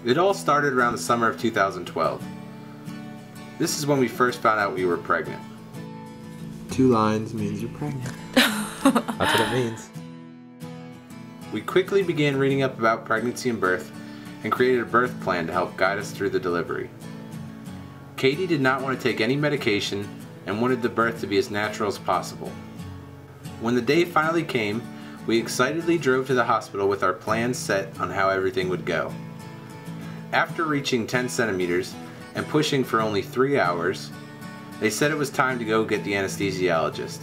It all started around the summer of 2012. This is when we first found out we were pregnant. 2 lines means you're pregnant. That's what it means. We quickly began reading up about pregnancy and birth and created a birth plan to help guide us through the delivery. Katie did not want to take any medication and wanted the birth to be as natural as possible. When the day finally came, we excitedly drove to the hospital with our plans set on how everything would go. After reaching 10 centimeters and pushing for only 3 hours, they said it was time to go get the anesthesiologist.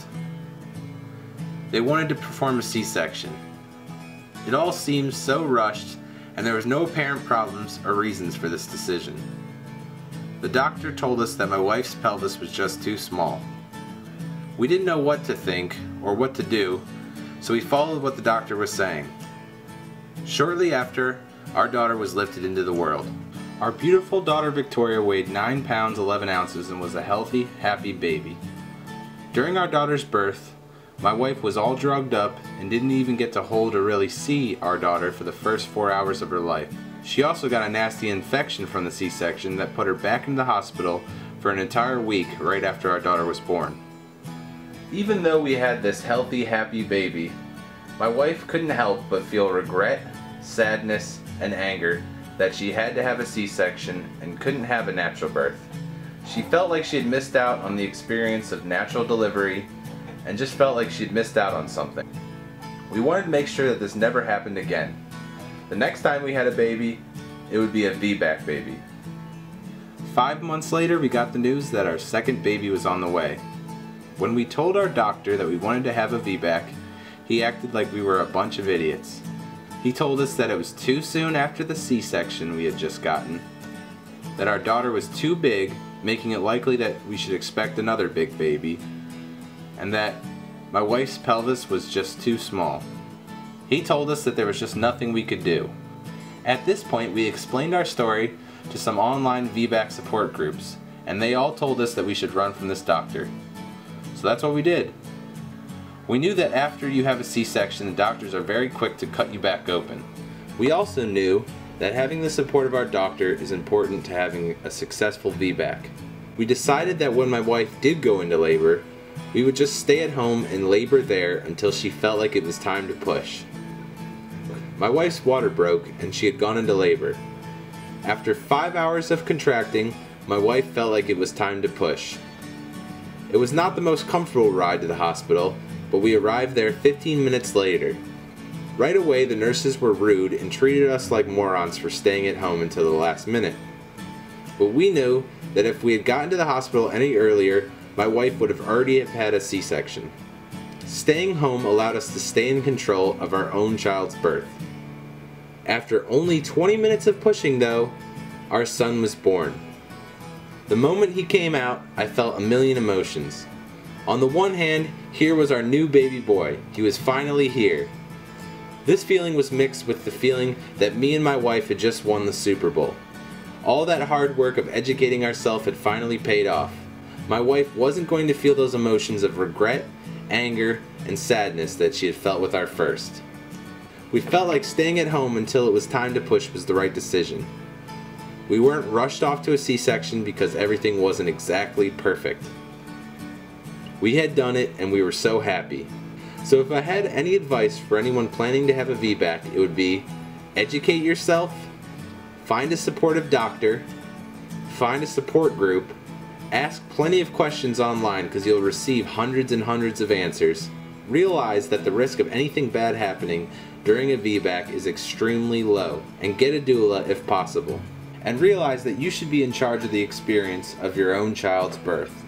They wanted to perform a C-section. It all seemed so rushed, and there was no apparent problems or reasons for this decision. The doctor told us that my wife's pelvis was just too small. We didn't know what to think or what to do, so we followed what the doctor was saying. Shortly after, our daughter was lifted into the world. Our beautiful daughter Victoria weighed 9 pounds 11 ounces and was a healthy, happy baby. During our daughter's birth, my wife was all drugged up and didn't even get to hold or really see our daughter for the first 4 hours of her life. She also got a nasty infection from the C-section that put her back in the hospital for an entire week right after our daughter was born. Even though we had this healthy, happy baby, my wife couldn't help but feel regret, sadness, and anger that she had to have a C-section and couldn't have a natural birth. She felt like she had missed out on the experience of natural delivery and just felt like she'd missed out on something. We wanted to make sure that this never happened again. The next time we had a baby, it would be a VBAC baby. 5 months later, we got the news that our second baby was on the way. When we told our doctor that we wanted to have a VBAC, he acted like we were a bunch of idiots. He told us that it was too soon after the C-section we had just gotten, that our daughter was too big, making it likely that we should expect another big baby, and that my wife's pelvis was just too small. He told us that there was just nothing we could do. At this point, we explained our story to some online VBAC support groups, and they all told us that we should run from this doctor. So that's what we did. We knew that after you have a C-section, the doctors are very quick to cut you back open. We also knew that having the support of our doctor is important to having a successful VBAC. We decided that when my wife did go into labor, we would just stay at home and labor there until she felt like it was time to push. My wife's water broke and she had gone into labor. After 5 hours of contracting, my wife felt like it was time to push. It was not the most comfortable ride to the hospital, but we arrived there 15 minutes later. Right away, the nurses were rude and treated us like morons for staying at home until the last minute. But we knew that if we had gotten to the hospital any earlier, my wife would have already had a C-section. Staying home allowed us to stay in control of our own child's birth. After only 20 minutes of pushing though, our son was born. The moment he came out, I felt a million emotions. On the one hand, here was our new baby boy. He was finally here. This feeling was mixed with the feeling that me and my wife had just won the Super Bowl. All that hard work of educating ourselves had finally paid off. My wife wasn't going to feel those emotions of regret, anger, and sadness that she had felt with our first. We felt like staying at home until it was time to push was the right decision. We weren't rushed off to a C-section because everything wasn't exactly perfect. We had done it and we were so happy. So if I had any advice for anyone planning to have a VBAC, it would be educate yourself, find a supportive doctor, find a support group, ask plenty of questions online because you'll receive hundreds and hundreds of answers. Realize that the risk of anything bad happening during a VBAC is extremely low, and get a doula if possible. And realize that you should be in charge of the experience of your own child's birth.